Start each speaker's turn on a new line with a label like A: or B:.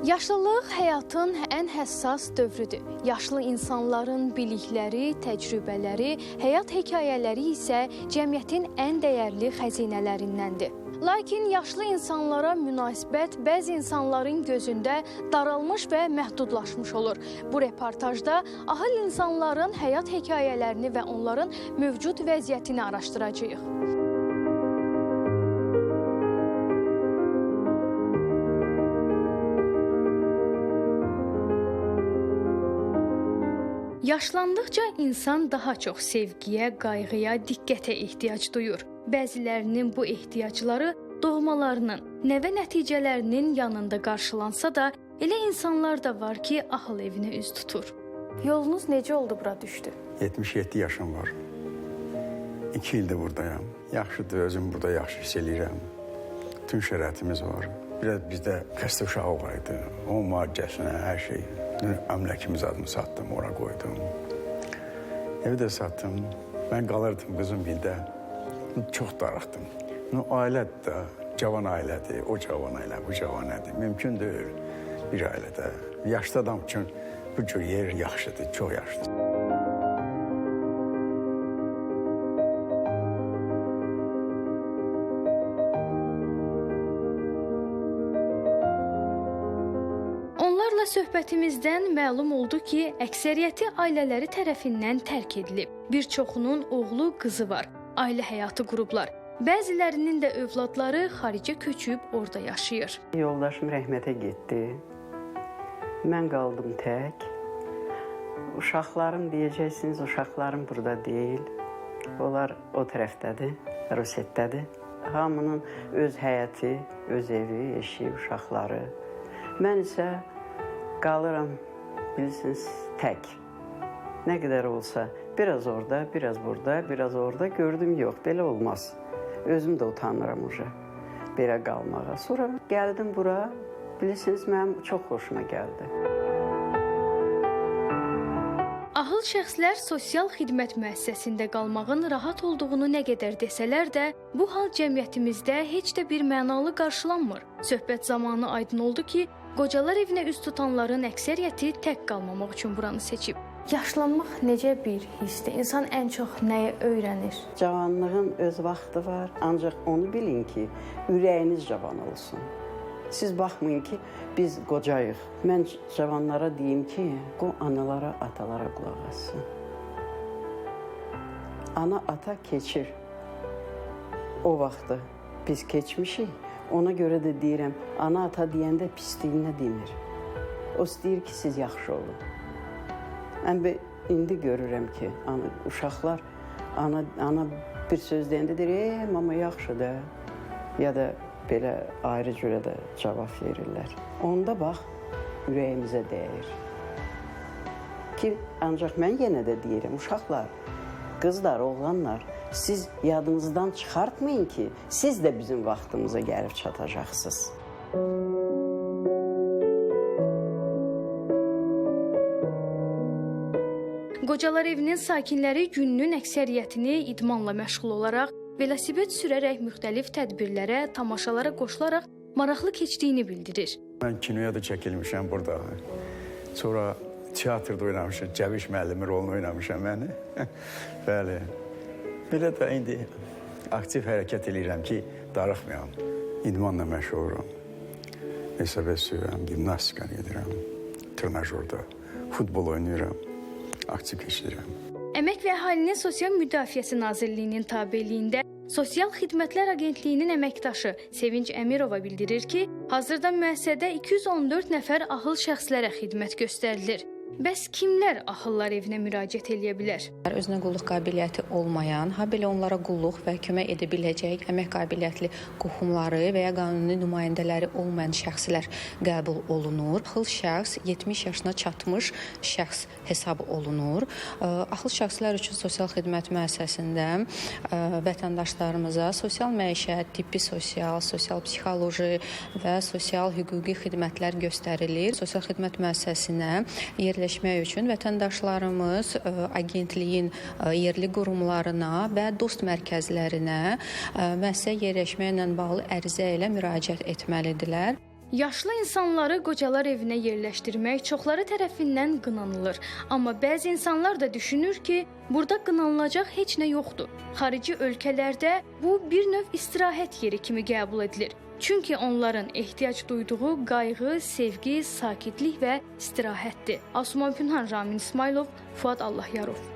A: Yaşlılıq həyatın ən həssas dövrüdür. Yaşlı insanların bilikləri, təcrübələri, həyat hekayələri isə cəmiyyətin ən dəyərli xəzinələrindəndir. Lakin yaşlı insanlara münasibət bəzi insanların gözündə daralmış və məhdudlaşmış olur. Bu reportajda ahıl insanların həyat hekayələrini və onların mövcud vəziyyətini araşdıracağıq. Yaşlandıqca insan daha çox sevgiyə, qayğıya, diqqətə ehtiyac duyur. Bəzilərinin bu ehtiyacları doğmalarının, nəvə nəticələrinin yanında qarşılansa da, elə insanlar da var ki, ahıl evinə üz tutur. Yolunuz necə oldu bura düşdü?
B: 77 yaşım var. 2 ildir buradayam. Yaxşıdır, özüm burada yaxşı hiss eləyirəm. Bütün şəraitimiz var. Biraz bizdə xəstə uşağı var idi. Onun müalicəsinə, hər şey. Əmləkimiz adını satdım, ora qoydum. Evi də satdım. Mən qalırdım qızım ildə. Çox darıxdım. Ailədir də, cavan ailədir. O cavan ailə, bu cavan ailədir. Mümkün deyil bir ailədə. Yaşlı adam üçün bu cür yer yaxşıdır, çox yaxşıdır.
A: Söhbətimizdən məlum oldu ki, əksəriyyəti ailələri tərəfindən tərk edilib. Bir çoxunun oğlu, qızı var, ailə həyatı qurublar. Bəzilərinin də övladları xaricə köçüb orada yaşayır.
C: Yoldaşım rəhmətə getdi. Mən qaldım tək. Uşaqlarım deyəcəksiniz, uşaqlarım burada deyil. Onlar o tərəfdədir, Rusetdədir. Hamının öz həyəti, öz evi, eşi, uşaqları. Mən isə qalıram, bilirsiniz, tək. Nə qədər olsa, biraz orada, biraz burada, biraz orada gördüm, yox, belə olmaz. Özüm də utanıram uca, belə qalmağa. Sonra gəldim bura, bilirsiniz, mənim çox xoşuma gəldi.
A: Ahıl şəxslər sosial xidmət müəssisəsində qalmağın rahat olduğunu nə qədər desələr də, bu hal cəmiyyətimizdə heç də bir mənalı qarşılanmır. Söhbət zamanı aydın oldu ki, qocalar evinə üz tutanların əksəriyyəti tək qalmamaq üçün buranı seçib. Yaşlanmaq necə bir hissdir? İnsan ən çox nəyi öyrənir?
C: Cavanlığın öz vaxtı var, ancaq onu bilin ki, ürəyiniz cavan olsun. Siz baxmayın ki, biz qocayıq. Mən cavanlara deyim ki, analara, atalara qulaq assın. Ana, ata keçir. O vaxtı biz keçmişik. Ona görə də deyirəm, ana, ata deyəndə pisliyinə demir. O istəyir ki, siz yaxşı olun. Mən indi görürəm ki, uşaqlar, ana bir söz deyəndə deyir, mama yaxşı da, ya da belə ayrı cürə də cavab verirlər. Onda bax, ürəyimizə dəyir. Ki, ancaq mən yenə də deyirəm, uşaqlar, qızlar, oğlanlar, siz yadınızdan çıxartmayın ki, siz də bizim vaxtımıza gəlib çatacaqsınız.
A: Qocalar evinin sakinləri gününün əksəriyyətini idmanla məşğul olaraq, velosiped sürərək müxtəlif tədbirlərə, tamaşalara qoşularaq maraqlı keçdiyini bildirir.
B: Mən kinoya da çəkilmişəm burada. Sonra teatrda oynamışam, Cəviş müəllimi rolunu oynamışam məni. Bəli. Belə də indi aktiv hərəkət edirəm ki, darıxmayam. İdmanla məşğul oluram. Velosiped sürürəm, gimnastika edirəm, trenajorda, futbol oynayıram, aktiv keçirirəm.
A: Əmək və Əhalinin Sosial Müdafiəsi Nazirliyinin tabeliyində Sosial Xidmətlər Agentliyinin əməkdaşı Sevinç Əmirova bildirir ki, hazırda müəssisədə 214 nəfər ahıl şəxslərə xidmət göstərilir. Bəs kimlər ahıllar evinə müraciət eləyə bilər?
D: Özünə qulluq qabiliyyəti olmayan, habelə onlara qulluq və kömək edə biləcək əmək qabiliyyətli qohumları və ya qanuni nümayəndələri olmayan şəxslər qəbul olunur. Ahıl şəxs 70 yaşına çatmış şəxs hesab olunur. Ahıl şəxslər üçün sosial xidmət müəssisəsində vətəndaşlarımıza sosial məişət, tibbi sosial, sosial psixoloji və sosial hüquqi xidmətlər göstərilir. Sosial xidmət müəssisəsinə yerləşmək üçün vətəndaşlarımız agentliyin yerli qurumlarına və dost mərkəzlərinə müəssisə yerləşməklə bağlı ərizə ilə müraciət etməlidirlər.
A: Yaşlı insanları qocalar evinə yerləşdirmək çoxları tərəfindən qınanılır. Amma bəzi insanlar da düşünür ki, burada qınanılacaq heç nə yoxdur. Xarici ölkələrdə bu bir növ istirahət yeri kimi qəbul edilir. Çünki onların ehtiyac duyduğu qayğı, sevgi, sakitlik və istirahətdir. Asuman Pünhan, Ramin İsmailov, Fuad Allahyarov.